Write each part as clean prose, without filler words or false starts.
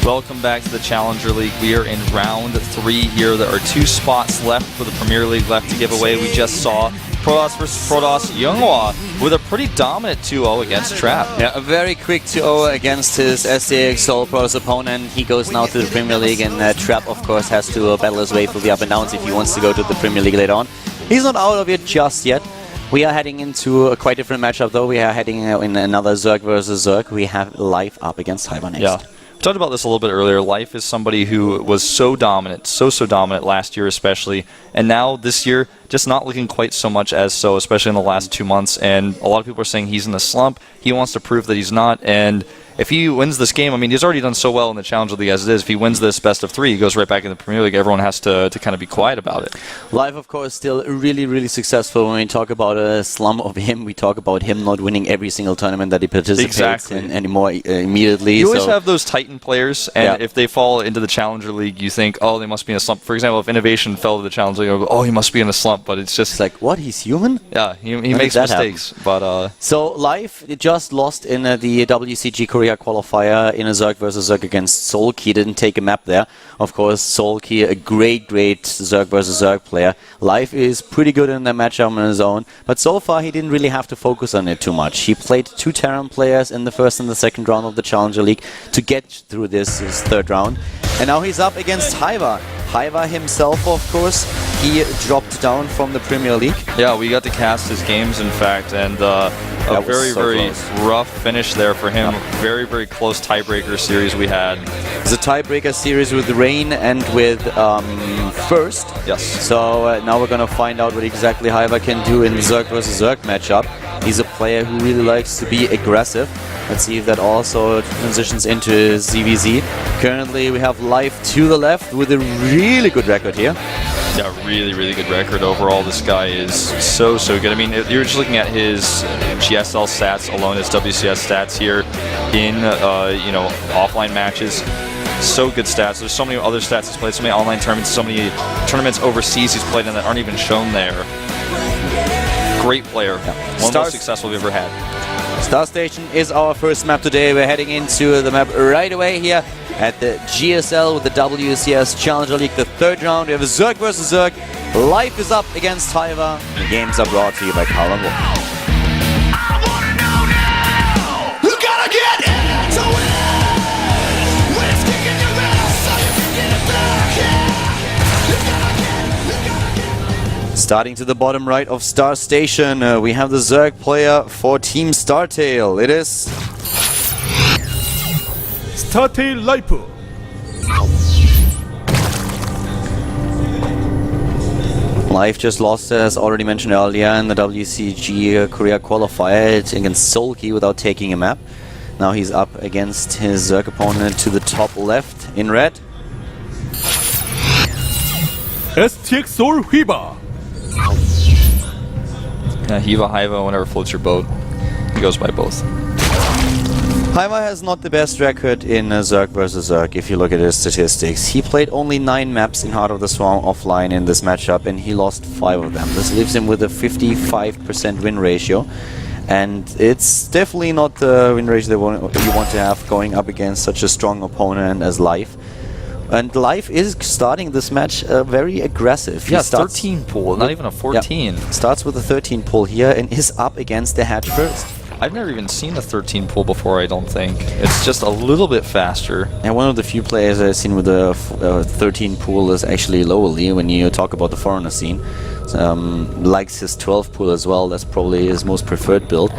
Welcome back to the Challenger League. We are in round 3 here. There are 2 spots left for the Premier League left to give away. We just saw Protoss versus Protoss Younghwa with a pretty dominant 2-0 against Trap. Yeah, a very quick 2-0 against his SDX Soul Protoss opponent. He goes now to the Premier League, and Trap, of course, has to battle his way through the up and downs if he wants to go to the Premier League later on. He's not out of it just yet. We are heading into a quite different matchup, though. We are heading in another Zerg versus Zerg. We have Life up against hyvaa next. Yeah. We talked about this a little bit earlier. Life is somebody who was so dominant, so dominant last year especially, and now this year just not looking quite so much as so, especially in the last 2 months, and a lot of people are saying he's in a slump. He wants to prove that he's not, and if he wins this game, I mean, he's already done so well in the Challenger League as it is. If he wins this best of 3, he goes right back in the Premier League. Everyone has to kind of be quiet about it. Life, of course, still really successful. When we talk about a slump of him, we talk about him not winning every single tournament that he participates in anymore immediately. You always have those Titan players, and if they fall into the Challenger League, you think, oh, they must be in a slump. For example, if Innovation fell to the Challenger League, you go, oh, he must be in a slump. But it's just like, what? He's human? Yeah, he makes mistakes. But so Life just lost in the WCG Korea qualifier in a Zerg versus Zerg against Soulkey. Didn't take a map there. Of course, Soulkey, a great Zerg versus Zerg player. Life is pretty good in that matchup on his own, but so far he didn't really have to focus on it too much. He played 2 Terran players in the first and the second round of the Challenger League to get through this third round, and now he's up against hyvaa. hyvaa himself, of course, he dropped down from the Premier League. Yeah, we got to cast his games, in fact, and a very rough finish there for him. Very close tiebreaker series we had. It's a tiebreaker series with Rain and with First. Yes. So now we're going to find out what exactly hyvaa can do in Zerg versus Zerg matchup. He's a player who really likes to be aggressive. Let's see if that also transitions into ZVZ. Currently we have Life to the left with a really good record here. Yeah, really good record overall. This guy is so good. I mean, you're just looking at his GSL stats alone, his WCS stats here in offline matches. So good stats. There's so many other stats he's played, so many online tournaments, so many tournaments overseas he's played in that aren't even shown there. Great player. One of the most successful we've ever had. Star Station is our first map today. We're heading into the map right away here at the GSL with the WCS Challenger League, the third round. We have a Zerg versus Zerg. Life is up against hyvaa. The games are brought to you by Carl and Wolf. Starting to the bottom right of Star Station, we have the Zerg player for Team Startail. It is Startail Life. Life just lost, as already mentioned earlier, in the WCG Korea qualifier against Soulkey without taking a map. Now he's up against his Zerg opponent to the top left in red. STX Soul hyvaa. Yeah, hyvaa, whenever floats your boat. He goes by both. hyvaa has not the best record in Zerg versus Zerg if you look at his statistics. He played only 9 maps in Heart of the Swarm offline in this matchup, and he lost 5 of them. This leaves him with a 55% win ratio, and it's definitely not the win ratio that you want to have going up against such a strong opponent as Life. And Life is starting this match very aggressive. Yeah, 13 pull, not even a 14. Yeah, starts with a 13 pull here and is up against the hatch first. I've never even seen a 13 pull before, I don't think. It's just a little bit faster. And one of the few players I've seen with a 13 pull is actually Lowly when you talk about the foreigner scene. Likes his 12 pull as well. That's probably his most preferred build.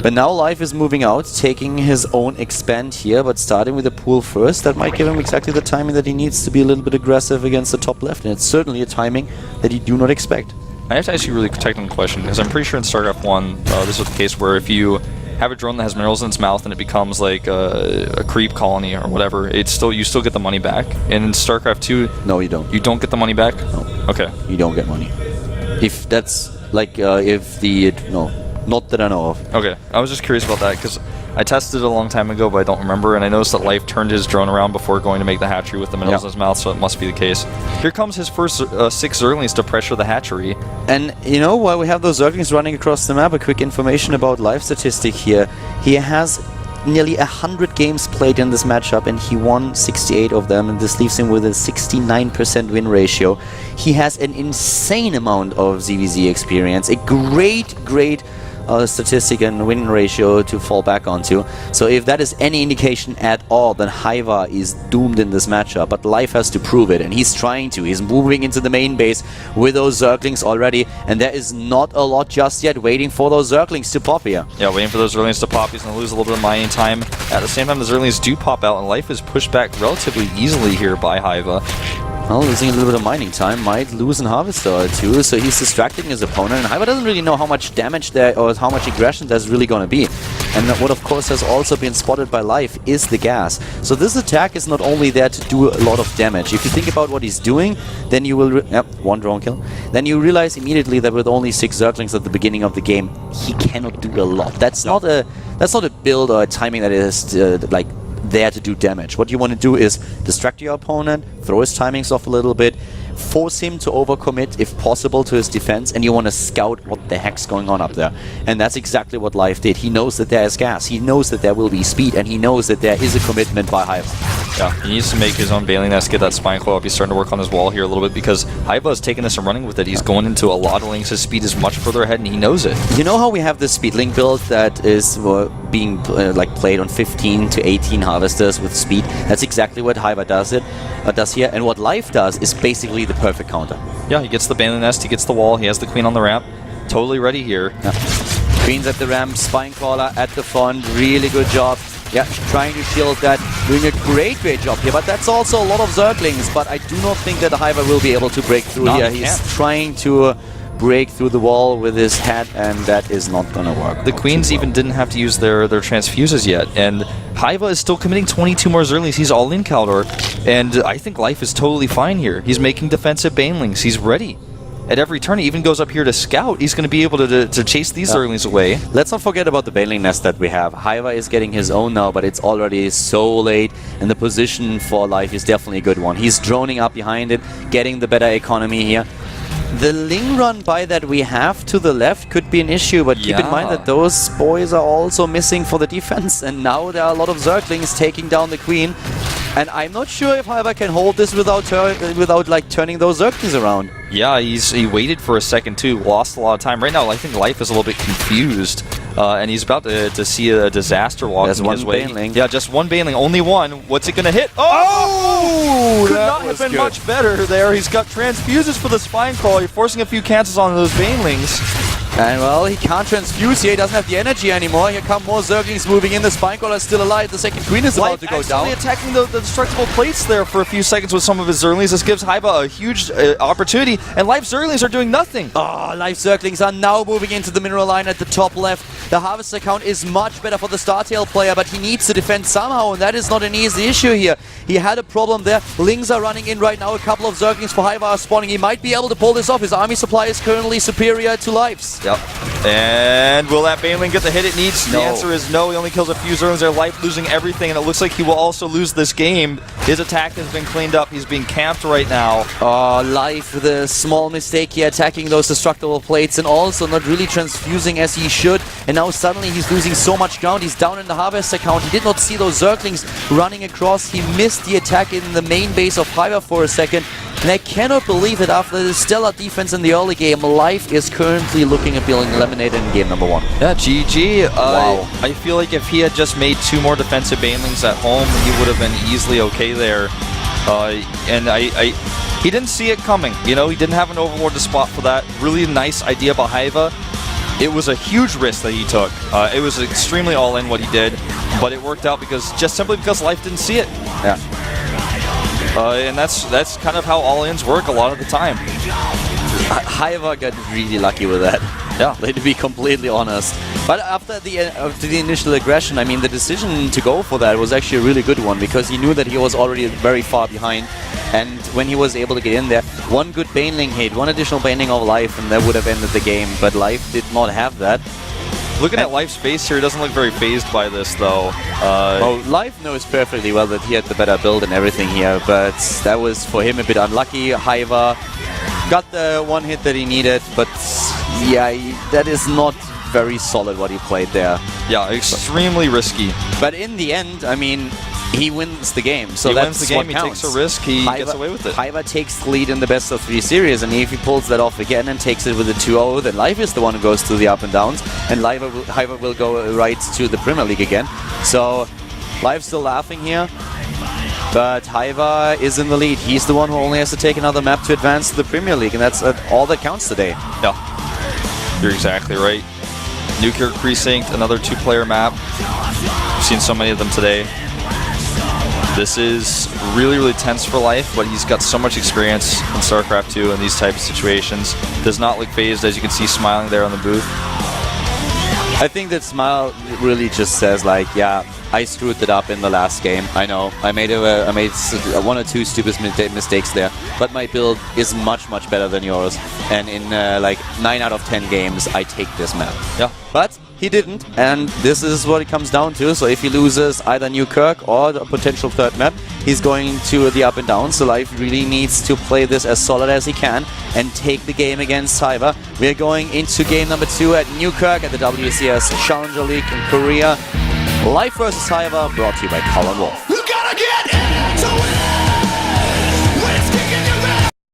But now Life is moving out, taking his own expand here, but starting with a pool first. That might give him exactly the timing that he needs to be a little bit aggressive against the top left, and it's certainly a timing that you do not expect. I have to ask you a really technical question, because I'm pretty sure in Starcraft 1, this was the case where if you have a drone that has minerals in its mouth and it becomes like a creep colony or whatever, you still get the money back. And in Starcraft 2, no, you don't. You don't get the money back? No. Okay. You don't get money. If that's like if the not that I know of. Okay, I was just curious about that because I tested it a long time ago, but I don't remember, and I noticed that Life turned his drone around before going to make the hatchery with the minerals in his mouth, so it must be the case. Here comes his first 6 Zerglings to pressure the hatchery. And you know, while we have those Zerglings running across the map, a quick information about Life statistic here. He has nearly 100 games played in this matchup, and he won 68 of them, and this leaves him with a 69% win ratio. He has an insane amount of ZVZ experience, a great statistic and win ratio to fall back onto. So if that is any indication at all, then hyvaa is doomed in this matchup, but Life has to prove it, and he's trying to. He's moving into the main base with those Zerglings already, and there is not a lot just yet waiting for those Zerglings to pop here. Yeah, waiting for those Zerglings to pop. He's going to lose a little bit of mining time. At the same time, the Zerglings do pop out, and Life is pushed back relatively easily here by hyvaa. Well, losing a little bit of mining time, might lose an Harvester or two, so he's distracting his opponent, and hyvaa doesn't really know how much damage there or how much aggression there's really going to be. And what of course has also been spotted by Life is the gas. So this attack is not only there to do a lot of damage. If you think about what he's doing, then you will... Yep, one drone kill. Then you realize immediately that with only 6 Zerglings at the beginning of the game, he cannot do a lot. That's not a build or a timing that is like there to do damage. What you want to do is distract your opponent, throw his timings off a little bit, force him to overcommit if possible to his defense, and you want to scout what the heck's going on up there. And that's exactly what Life did. He knows that there is gas, he knows that there will be speed, and he knows that there is a commitment by hyvaa. Yeah, he needs to make his own Baneling Nest, get that Spine Claw up. He's starting to work on his wall here a little bit because hyvaa is taking this and running with it. He's going into a lot of lanes. His speed is much further ahead, and he knows it. You know how we have this Speedling build that is being played on 15 to 18 Harvesters with speed? That's exactly what hyvaa does here, and what Life does is basically the perfect counter. Yeah, he gets the Baneling Nest, he gets the wall, he has the Queen on the ramp. Totally ready here. Yeah. Queen's at the ramp, Spinecrawler at the front, really good job. Yeah, trying to shield that, doing a great job here, but that's also a lot of Zerglings, but I do not think that hyvaa will be able to break through here. He's trying to break through the wall with his hat, and that is not gonna work. The Queens even didn't have to use their transfuses yet, and hyvaa is still committing 22 more Zerglings. He's all in Kaldor, and I think Life is totally fine here. He's making defensive Banelings. He's ready. At every turn, he even goes up here to scout. He's going to be able to chase these Zerglings away. Let's not forget about the Baneling Nest that we have. hyvaa is getting his own now, but it's already so late, and the position for Life is definitely a good one. He's droning up behind it, getting the better economy here. The Ling run by that we have to the left could be an issue, but keep in mind that those boys are also missing for the defense, and now there are a lot of Zerglings taking down the Queen. And I'm not sure if hyvaa can hold this without turning those Zerglings around. Yeah, he waited for a second too, lost a lot of time. Right now, I think Life is a little bit confused, and he's about to see a disaster walking his way. Baneling. Yeah, just one Baneling, only one. What's it gonna hit? Oh! Could not have been much better there. He's got transfuses for the Spine Crawl. You're forcing a few cancels on those Banelings. And well, he can't transfuse here, he doesn't have the energy anymore. Here come more Zerglings moving in, the Spinecrawler is still alive, the second Queen is about to go down. Attacking the destructible plates there for a few seconds with some of his Zerglings. This gives hyvaa a huge opportunity, and Life Zerglings are doing nothing. Oh, Life Zerglings are now moving into the mineral line at the top left. The Harvester count is much better for the Startail player, but he needs to defend somehow, and that is not an easy issue here. He had a problem there. Lings are running in right now, a couple of Zerglings for hyvaa are spawning. He might be able to pull this off. His army supply is currently superior to Life's. Yep. And will that Baneling get the hit it needs? No. The answer is no. He only kills a few Zerglings there. Life losing everything, and it looks like he will also lose this game. His attack has been cleaned up. He's being camped right now. Oh, Life with a small mistake here, attacking those destructible plates and also not really transfusing as he should. And now suddenly he's losing so much ground. He's down in the Harvester count. He did not see those Zerglings running across. He missed the attack in the main base of hyvaa for a second. And I cannot believe that after the stellar defense in the early game, Life is currently looking at being eliminated in game number 1. Yeah, GG. Wow. I feel like if he had just made 2 more defensive Banelings at home, he would have been easily okay there. And he didn't see it coming. You know, he didn't have an Overlord to spot for that. Really nice idea by hyvaa. It was a huge risk that he took. It was extremely all-in what he did, but it worked out simply because Life didn't see it. Yeah. And that's kind of how all-ins work a lot of the time. hyvaa got really lucky with that. Yeah. To be completely honest. But after the initial aggression, I mean, the decision to go for that was actually a really good one because he knew that he was already very far behind. And when he was able to get in there, one good Baneling hit, one additional Baneling of Life, and that would have ended the game. But Life did not have that. Looking at Life's face here, he doesn't look very phased by this, though. Well, Life knows perfectly well that he had the better build and everything here, but that was for him a bit unlucky. hyvaa got the one hit that he needed, but yeah, that is not very solid what he played there. Yeah, extremely risky. But in the end, I mean, he wins the game. So He that's wins the game, what he counts. takes a risk, he gets away with it. Hyvaa takes the lead in the best of 3 series, and if he pulls that off again and takes it with a 2-0, then Live is the one who goes through the up and downs, and Hyvaa will go right to the Premier League again. So Live's still laughing here, but Hyvaa is in the lead. He's the one who only has to take another map to advance to the Premier League, and that's all that counts today. No, you're exactly right. Nuclear Precinct, another 2-player map. We've seen so many of them today. This is really, really tense for Life, but he's got so much experience in StarCraft 2 in these types of situations. Does not look phased, as you can see smiling there on the booth. I think that smile really just says like, yeah, I screwed it up in the last game. I know I made 1 or 2 stupid mistakes there, but my build is much better than yours. And in like 9 out of 10 games, I take this map. Yeah, but he didn't, and this is what it comes down to. So if he loses either New Kirk or a potential 3rd map, he's going to the up and down. So Life really needs to play this as solid as he can and take the game against Hyvaa. We're going into game number 2 at New Kirk at the WCS Challenger League in Korea. Life versus Hyvaa, brought to you by Colin Wolf. You gotta get into it!